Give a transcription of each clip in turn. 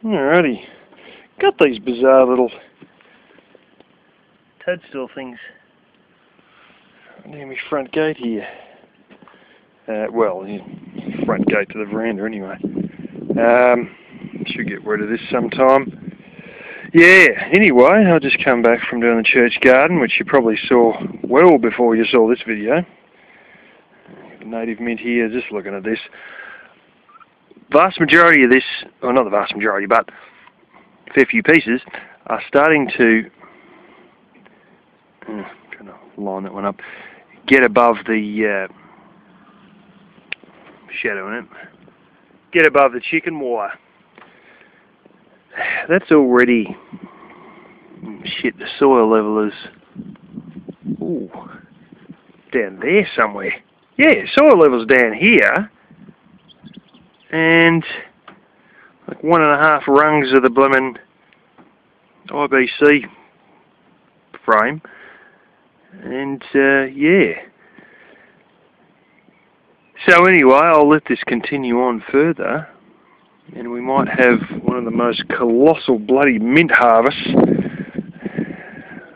Alrighty. Got these bizarre little toadstool things near my front gate here. Well, front gate to the veranda anyway. Should get rid of this sometime. Yeah, anyway, I'll just come back from doing the church garden, which you probably saw well before you saw this video. Native mint here, just looking at this. Vast majority of this, well, not the vast majority, but a fair few pieces are starting to, trying to line that one up, get above the shadow in it, get above the chicken wire. That's already, shit, the soil level is, ooh, down there somewhere. Yeah, soil level's down here, and like 1.5 rungs of the blooming IBC frame, and yeah. So anyway, I'll let this continue on further, and we might have one of the most colossal bloody mint harvests.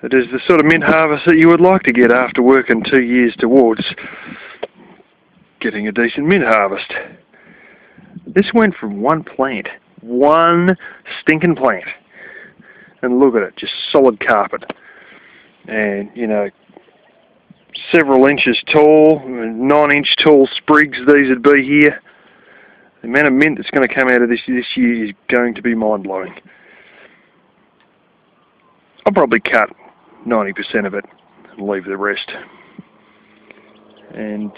It is the sort of mint harvest that you would like to get after working 2 years towards getting a decent mint harvest. This went from one plant, one stinking plant, and look at it, just solid carpet, and you know, several inches tall, 9-inch tall sprigs these would be here. The amount of mint that's going to come out of this year is going to be mind-blowing. I'll probably cut 90% of it and leave the rest. And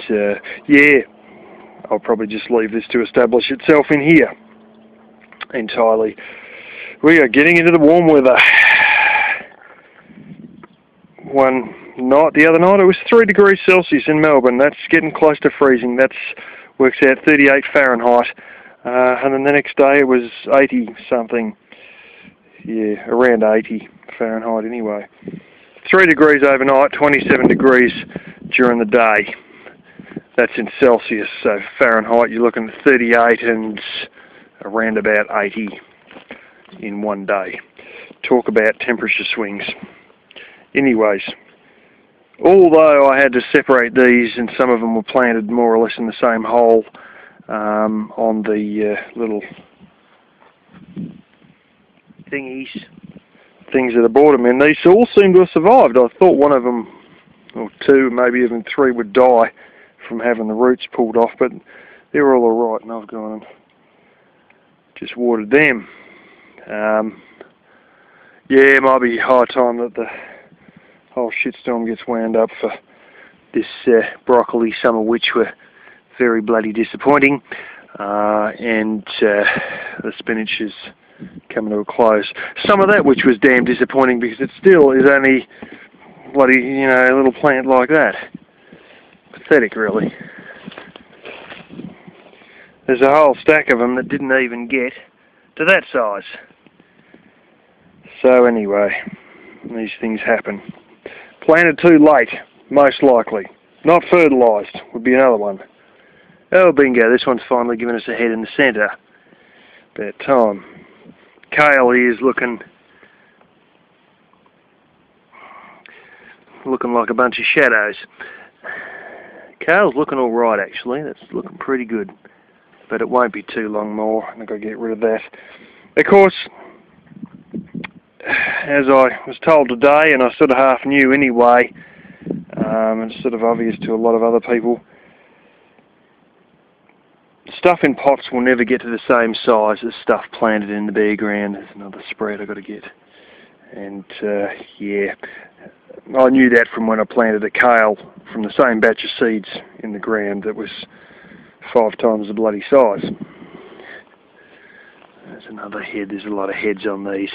yeah, I'll probably just leave this to establish itself in here entirely. We are getting into the warm weather. One night, the other night, it was 3 degrees Celsius in Melbourne. That's getting close to freezing. That's works out 38 Fahrenheit. And then the next day it was 80 something. Yeah, around 80 Fahrenheit anyway. 3 degrees overnight, 27 degrees during the day. That's in Celsius, so Fahrenheit you're looking at 38 and around about 80 in one day. Talk about temperature swings. Anyways, although I had to separate these and some of them were planted more or less in the same hole on the little things at the bottom, and these all seem to have survived. I thought one of them, or two, maybe even 3 would die from having the roots pulled off, but they're all alright, and I've gone and just watered them. Yeah, it might be high time that the whole shitstorm gets wound up for this broccoli, some of which were very bloody disappointing, and the spinach is coming to a close. Some of that which was damn disappointing because it still is only bloody, you know, a little plant like that. Pathetic, really. There's a whole stack of them that didn't even get to that size. So anyway, these things happen. Planted too late, most likely. Not fertilised would be another one. Oh, bingo, this one's finally given us a head in the centre. About time. Kale here is looking like a bunch of shadows. Kale's looking alright actually, that's looking pretty good. But it won't be too long more, I've got to get rid of that. Of course, as I was told today, and I sort of half knew anyway, and it's sort of obvious to a lot of other people, stuff in pots will never get to the same size as stuff planted in the bare ground. There's another spread I've got to get. And yeah, I knew that from when I planted a kale from the same batch of seeds in the ground that was 5 times the bloody size. There's another head. There's a lot of heads on these.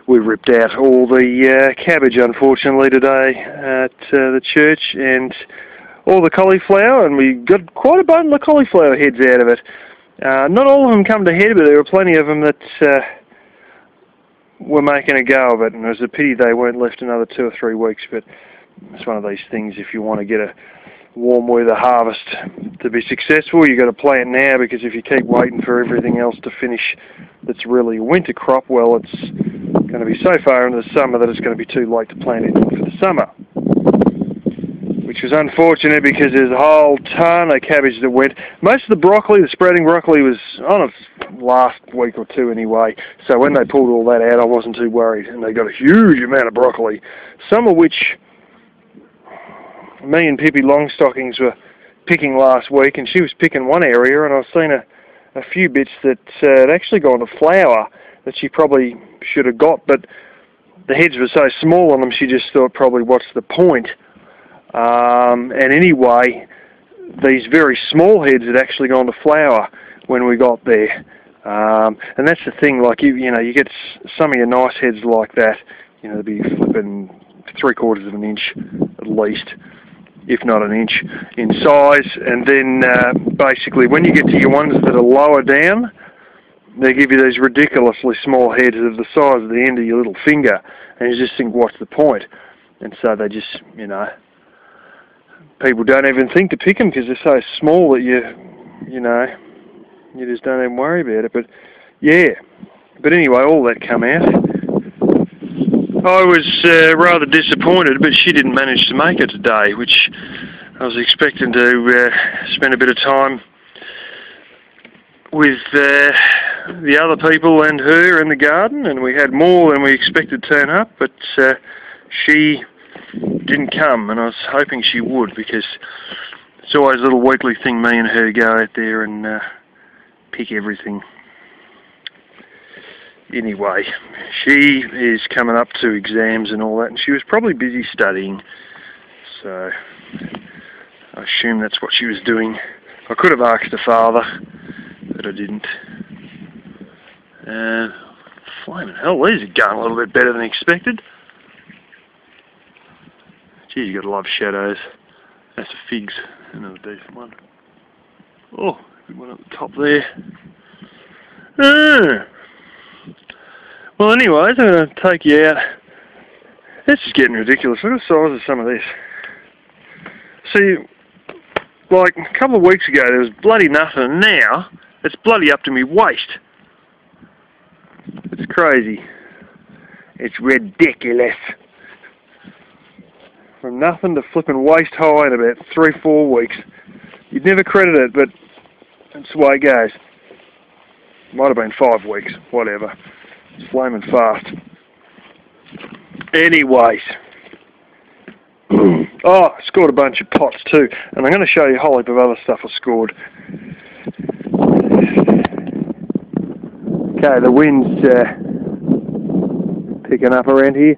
We ripped out all the cabbage, unfortunately, today at the church, and all the cauliflower, and we got quite a bundle of cauliflower heads out of it. Not all of them come to head, but there were plenty of them that were making a go of it, and it was a pity they weren't left another 2 or 3 weeks, but it's one of these things. If you want to get a warm weather harvest to be successful, you've got to plant now, because if you keep waiting for everything else to finish that's really a winter crop, well, it's going to be so far into the summer that it's going to be too late to plant it for the summer. Which was unfortunate because there's a whole ton of cabbage that went. Most of the broccoli, the spreading broccoli, was on its last week or two anyway. So when they pulled all that out, I wasn't too worried. And they got a huge amount of broccoli, some of which me and Pippi Longstockings were picking last week, and she was picking one area, and I've seen a few bits that had actually gone to flower that she probably should have got, but the heads were so small on them, she just thought probably what's the point. And anyway, these very small heads had actually gone to flower when we got there. And that's the thing, like, you know, you get some of your nice heads like that, you know, they'll be flipping 3/4 of an inch at least, if not an inch in size. And then basically when you get to your ones that are lower down, they give you these ridiculously small heads of the size of the end of your little finger, and you just think, what's the point? And so they just, you know, people don't even think to pick them because they're so small that you know, you just don't even worry about it. But yeah, but anyway, all that come out. I was rather disappointed, but she didn't manage to make it today, which I was expecting to spend a bit of time with the other people and her in the garden, and we had more than we expected turn up, but she didn't come, and I was hoping she would, because it's always a little weekly thing, me and her go out there and pick everything. Anyway, she is coming up to exams and all that, and she was probably busy studying, so I assume that's what she was doing. I could have asked her father, but I didn't. Flaming hell, these are going a little bit better than expected. Gee, you gotta love shadows. That's the figs, another decent one. Oh, good one at the top there. Well, anyways, I'm going to take you out. This is getting ridiculous. Look at the size of some of this. See, like a couple of weeks ago there was bloody nothing, and now it's bloody up to me waist. It's crazy. It's ridiculous. From nothing to flipping waist high in about 3-4 weeks. You'd never credit it, but that's the way it goes. Might have been 5 weeks, whatever. It's flaming fast. Anyways. Oh, I scored a bunch of pots too, and I'm going to show you a whole heap of other stuff I scored. Okay, the wind's picking up around here.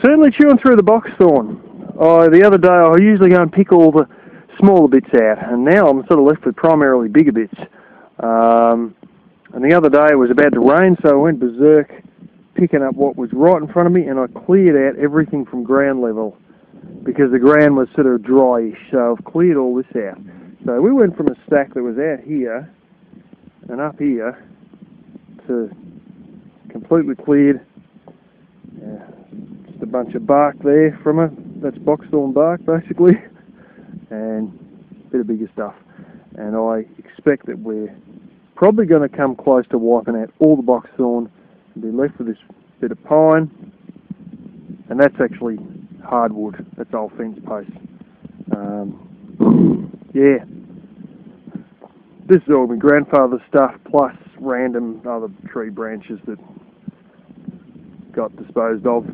Certainly chewing through the box thorn. The other day I usually go and pick all the smaller bits out, and now I'm sort of left with primarily bigger bits. And the other day it was about to rain, so I went berserk picking up what was right in front of me, and I cleared out everything from ground level because the ground was sort of dryish, so I've cleared all this out. So we went from a stack that was out here and up here to completely cleared. Just a bunch of bark there from it. That's boxthorn bark basically, and a bit of bigger stuff. And I expect that we're probably going to come close to wiping out all the boxthorn and be left with this bit of pine, and that's actually hardwood. That's old fence posts. Yeah, this is all my grandfather's stuff plus random other tree branches that got disposed of.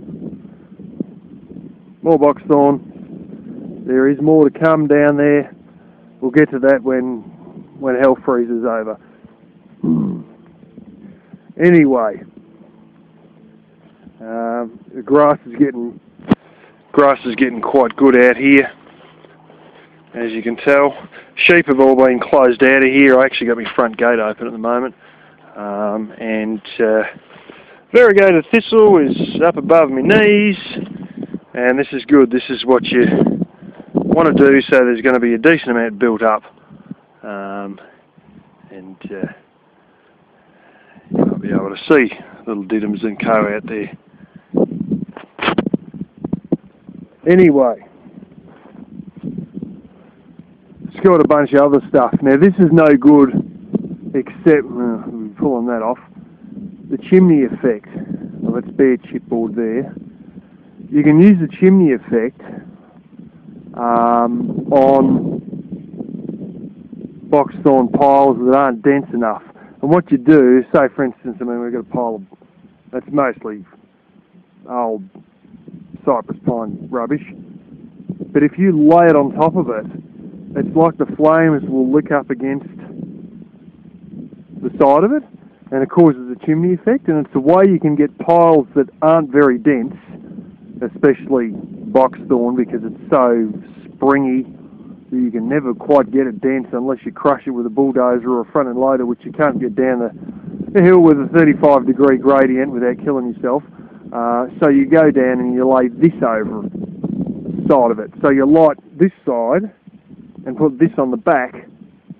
More boxthorn. There is more to come down there. We'll get to that when hell freezes over. Anyway, the grass is getting quite good out here, as you can tell. Sheep have all been closed out of here. I actually got my front gate open at the moment, and variegated thistle is up above my knees, and this is good. This is what you want to do, so there's going to be a decent amount built up, and you'll be able to see little Diddums and Co out there. Anyway, got a bunch of other stuff. Now this is no good, except we're pulling that off. the chimney effect. Well, that's bare chipboard there. You can use the chimney effect on box thorn piles that aren't dense enough. And what you do, say for instance, I mean, we've got a pile of, that's mostly old cypress pine rubbish, but if you lay it on top of it, it's like the flames will lick up against the side of it, and it causes a chimney effect. And it's a way you can get piles that aren't very dense, especially box thorn, because it's so springy that you can never quite get it dense unless you crush it with a bulldozer or a front end loader, which you can't get down the hill with a 35-degree gradient without killing yourself. So you go down and you lay this over the side of it. So you light this side and put this on the back,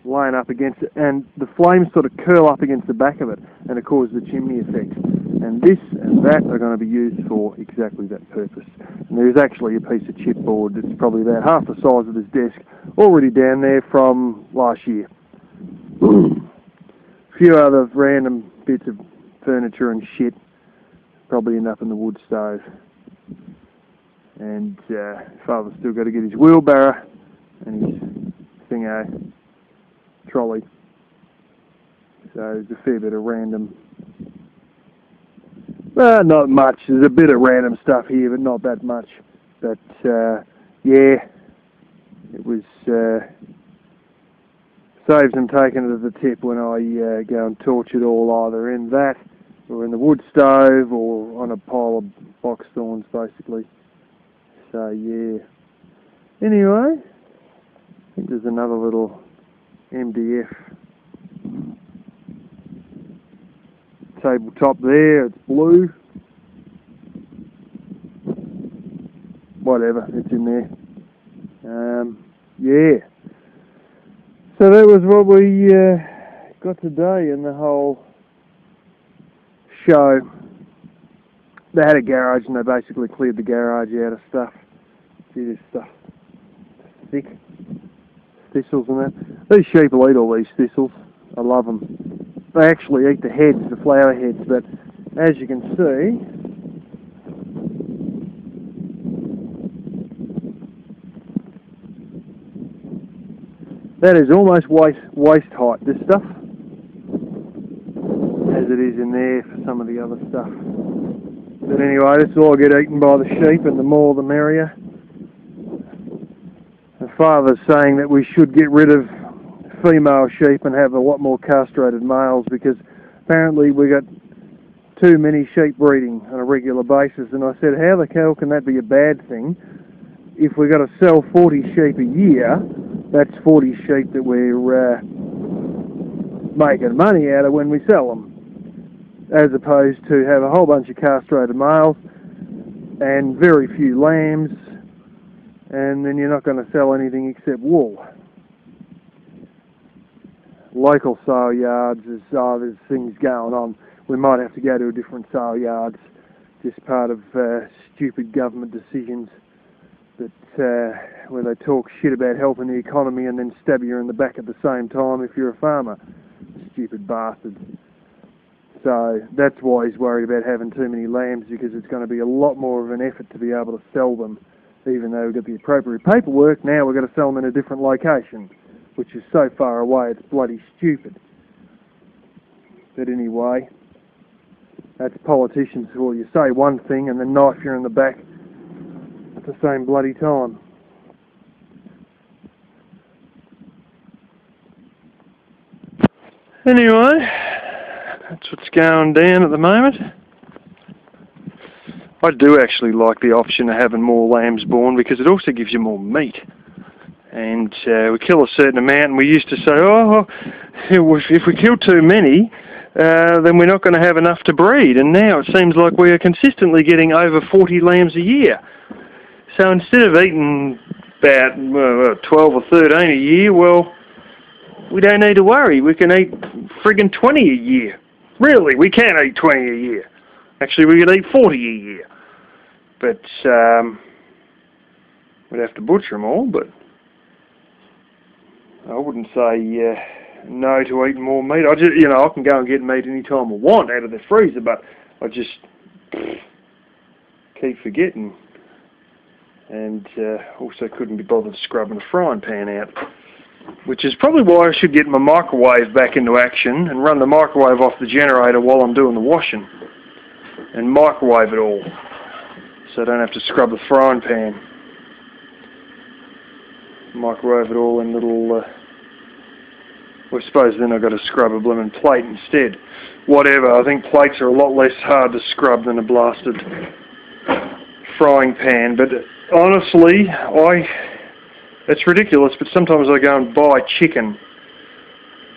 laying up against it, and the flames sort of curl up against the back of it, and it causes the chimney effect. And this and that are going to be used for exactly that purpose. And there's actually a piece of chipboard that's probably about half the size of this desk already down there from last year. A few other random bits of furniture and shit probably end up in the wood stove. And Father's still got to get his wheelbarrow and his thingo trolley. So there's a fair bit of random, not much, there's a bit of random stuff here, but not that much. But yeah, it was saves them taking it at the tip when I go and torch it all either in that or in the wood stove or on a pile of box thorns basically. So yeah, anyway, I think there's another little MDF tabletop there. It's blue. Whatever, it's in there. Yeah. So that was what we got today in the whole show. They had a garage and they basically cleared the garage out of stuff. See this stuff. Thick. Thistles and that. These sheep will eat all these thistles. I love them. They actually eat the heads, the flower heads, but as you can see, that is almost waist height, this stuff, as it is in there for some of the other stuff. But anyway, this will all get eaten by the sheep, and the more the merrier. The Father's saying that we should get rid of female sheep and have a lot more castrated males, because apparently we got too many sheep breeding on a regular basis. And I said, how the hell can that be a bad thing? If we got to sell 40 sheep a year, that's 40 sheep that we're making money out of when we sell them, as opposed to have a whole bunch of castrated males and very few lambs, and then you're not going to sell anything except wool. Local sale yards, there's things going on. We might have to go to a different sale yards, just part of stupid government decisions that where they talk shit about helping the economy and then stab you in the back at the same time if you're a farmer. Stupid bastards. So that's why he's worried about having too many lambs, because it's going to be a lot more of an effort to be able to sell them. Even though we've got the appropriate paperwork, now we've got to sell them in a different location, which is so far away it's bloody stupid. But anyway, that's politicians who you say one thing and then knife you in the back at the same bloody time. Anyway, that's what's going down at the moment. I do actually like the option of having more lambs born, because it also gives you more meat. And we kill a certain amount, and we used to say, oh, if we kill too many, then we're not going to have enough to breed. And now it seems like we are consistently getting over 40 lambs a year. So instead of eating about 12 or 13 a year, well, we don't need to worry. We can eat friggin' 20 a year. Really, we can eat 20 a year. Actually, we could eat 40 a year. But we'd have to butcher them all, but I wouldn't say no to eating more meat. I just, I can go and get meat any time I want out of the freezer, but I just keep forgetting, and also couldn't be bothered scrubbing the frying pan out, which is probably why I should get my microwave back into action and run the microwave off the generator while I'm doing the washing, and microwave it all, so I don't have to scrub the frying pan. Microwave it all in little, I suppose then I've got to scrub a blooming plate instead. Whatever, I think plates are a lot less hard to scrub than a blasted frying pan, but honestly, it's ridiculous, but sometimes I go and buy chicken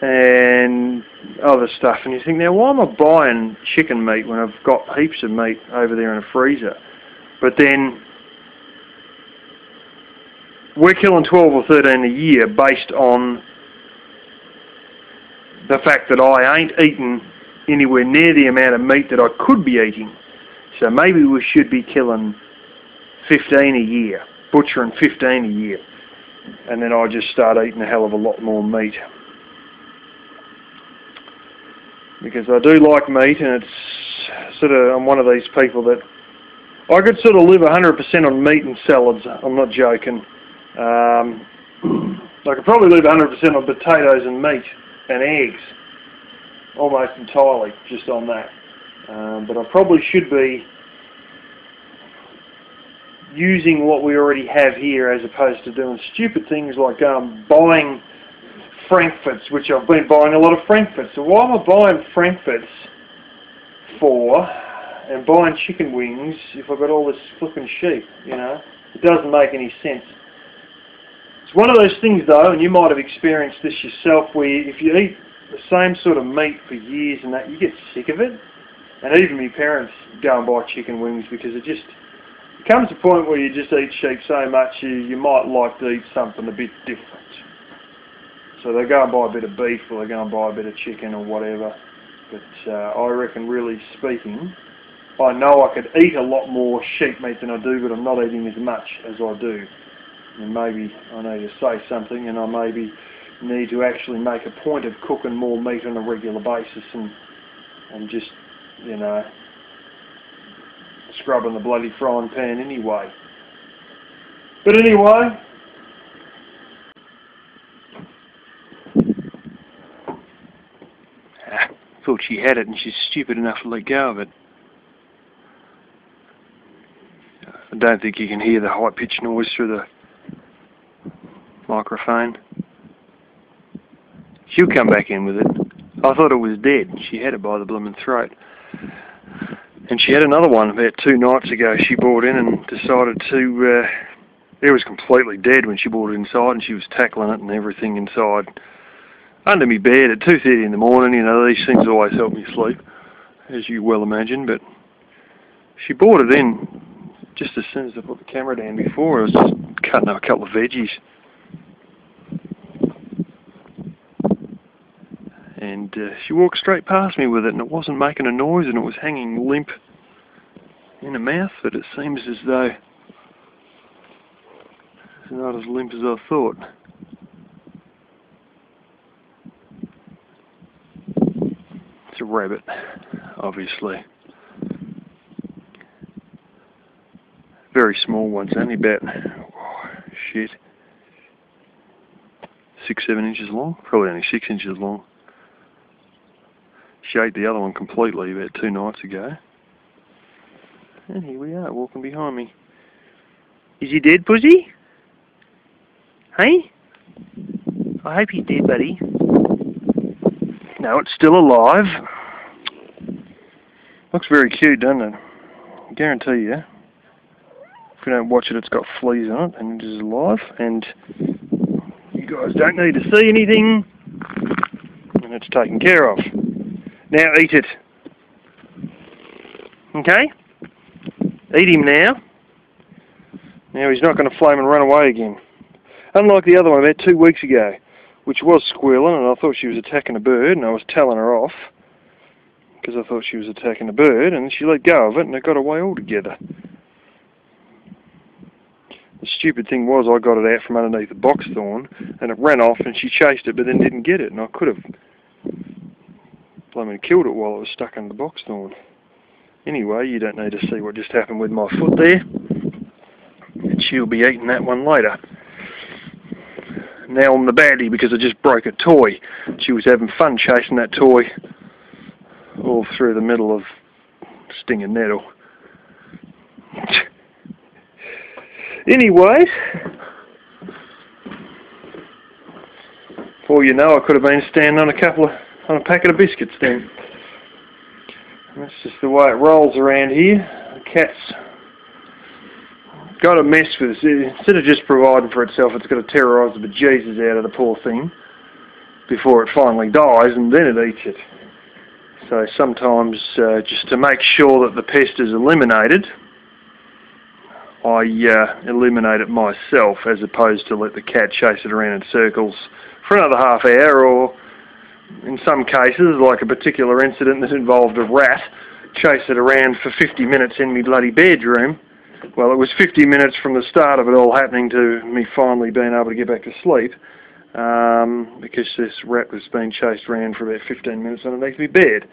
and other stuff, and you think, now why am I buying chicken meat when I've got heaps of meat over there in a freezer? But then we're killing 12 or 13 a year based on the fact that I ain't eating anywhere near the amount of meat that I could be eating. So maybe we should be killing 15 a year, butchering 15 a year, and then I just start eating a hell of a lot more meat. Because I do like meat, and it's sort of, I'm one of these people that I could sort of live 100% on meat and salads. I'm not joking. I could probably live 100% on potatoes and meat and eggs, almost entirely just on that. But I probably should be using what we already have here as opposed to doing stupid things like buying frankfurts, which I've been buying a lot of frankfurts. So why am I buying frankfurts for and buying chicken wings if I've got all this flipping sheep, It doesn't make any sense. It's one of those things though, and you might have experienced this yourself, where if you eat the same sort of meat for years and that, you get sick of it. And even my parents go and buy chicken wings because it comes to a point where you just eat sheep so much you might like to eat something a bit different. So they go and buy a bit of beef, or they go and buy a bit of chicken or whatever. But I reckon, really speaking, I know I could eat a lot more sheep meat than I do, but I'm not eating as much as I do. And maybe I need to say something, and I maybe need to actually make a point of cooking more meat on a regular basis and just, scrubbing the bloody frying pan anyway. But anyway, thought she had it and she's stupid enough to let go of it. I don't think you can hear the high-pitched noise through the microphone. She'll come back in with it. I thought it was dead. She had it by the blooming throat. And she had another one about 2 nights ago. She brought in and decided to... it was completely dead when she brought it inside, and she was tackling it and everything inside. Under me bed at 2:30 in the morning. These things always help me sleep, as you well imagine. But she brought it in just as soon as I put the camera down before. I was just cutting up a couple of veggies. And she walked straight past me with it, and it wasn't making a noise, and it was hanging limp in her mouth, but it seems as though it's not as limp as I thought. It's a rabbit, obviously. Very small ones, only about, 6-7 inches long, probably only 6 inches long. She ate the other one completely about 2 nights ago. And here we are, walking behind me. Is he dead, Pussy? Hey? I hope he's dead, buddy. No, it's still alive. Looks very cute, doesn't it? I guarantee you. If you don't watch it, it's got fleas on it, and it is alive. And you guys don't need to see anything. And it's taken care of. Now eat it. Okay? Eat him now. Now he's not going to flame and run away again. Unlike the other one about 2 weeks ago, which was squealing, and I thought she was attacking a bird, and I was telling her off because I thought she was attacking a bird, and she let go of it, and it got away altogether. The stupid thing was I got it out from underneath the box thorn, and it ran off, and she chased it, but then didn't get it, and I could have blooming killed it while it was stuck under the box thorn. Anyway, you don't need to see what just happened with my foot there. And she'll be eating that one later. Now I'm the baddie because I just broke a toy. She was having fun chasing that toy all through the middle of stinging nettle. Anyways, for all you know, I could have been standing on a packet of biscuits then. That's just the way it rolls around here. The cat's got to mess with us. Instead of just providing for itself, it's got to terrorise the bejesus out of the poor thing before it finally dies, and then it eats it. So sometimes, just to make sure that the pest is eliminated, I eliminate it myself, as opposed to let the cat chase it around in circles for another half hour, or in some cases, like a particular incident that involved a rat, chase it around for 50 minutes in my bloody bedroom. Well, it was 50 minutes from the start of it all happening to me finally being able to get back to sleep, because this rat was being chased around for about 15 minutes underneath my bed.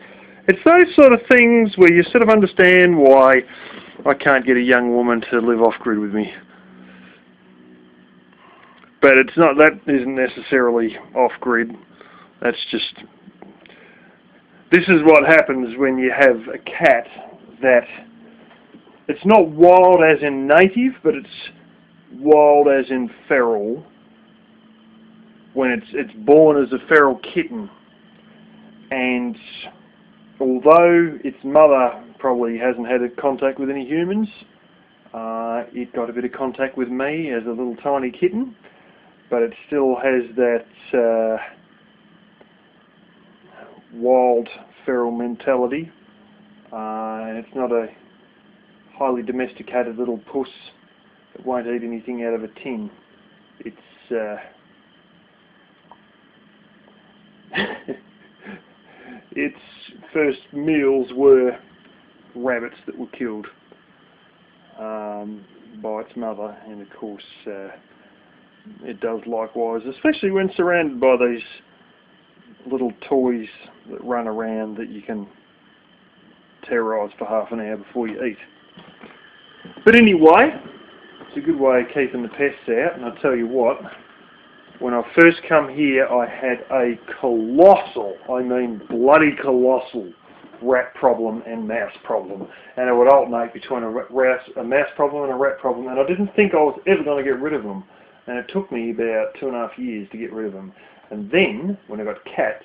It's those sort of things where you sort of understand why I can't get a young woman to live off-grid with me. But it's not, that isn't necessarily off-grid. That's just, this is what happens when you have a cat that, it's not wild as in native, but it's wild as in feral, when it's born as a feral kitten. And although its mother probably hasn't had a contact with any humans, it got a bit of contact with me as a little tiny kitten, but it still has that wild feral mentality, and it's not a highly domesticated little puss that won't eat anything out of a tin. It's its first meals were rabbits that were killed by its mother, and of course it does likewise, especially when surrounded by these little toys that run around that you can terrorise for half an hour before you eat. But anyway, it's a good way of keeping the pests out, and I'll tell you what, when I first come here I had a colossal, I mean bloody colossal, rat problem and mouse problem, and it would alternate between a mouse problem and a rat problem, and I didn't think I was ever going to get rid of them, and it took me about 2.5 years to get rid of them. And then, when I got cats,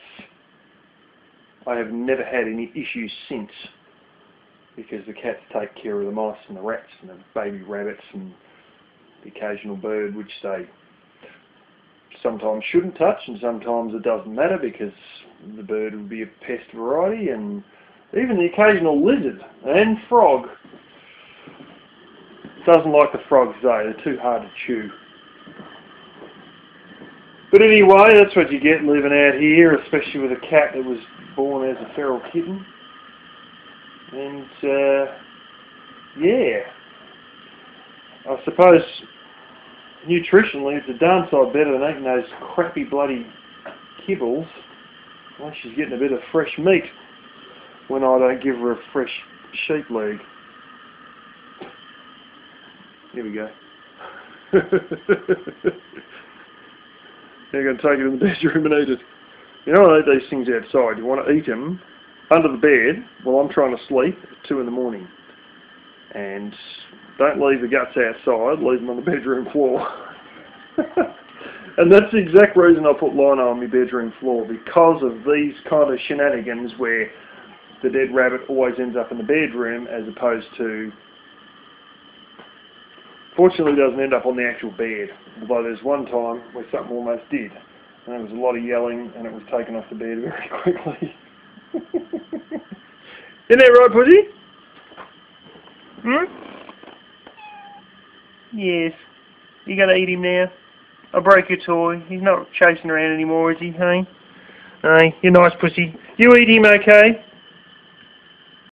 I have never had any issues since, because the cats take care of the mice and the rats and the baby rabbits and the occasional bird, which they sometimes shouldn't touch, and sometimes it doesn't matter because the bird would be a pest variety, and even the occasional lizard and frog. Doesn't like the frogs though, they're too hard to chew. But anyway, that's what you get living out here, especially with a cat that was born as a feral kitten. And yeah, I suppose nutritionally it's a darn sight better than eating those crappy bloody kibbles. Well, she's getting a bit of fresh meat when I don't give her a fresh sheep leg. Here we go. You're going to take it in the bedroom and eat it. You don't want to eat these things outside. You want to eat them under the bed while I'm trying to sleep at 2 in the morning. And don't leave the guts outside, leave them on the bedroom floor. And that's the exact reason I put lino on my bedroom floor, because of these kind of shenanigans where the dead rabbit always ends up in the bedroom, as opposed to, fortunately it doesn't end up on the actual bed, although there's one time where something almost did, and there was a lot of yelling and it was taken off the bed very quickly. Isn't that right, Pussy? Yes. You gotta eat him now. I broke your toy. He's not chasing around anymore, is he, hey? Hey, you're nice, Pussy. You eat him, okay?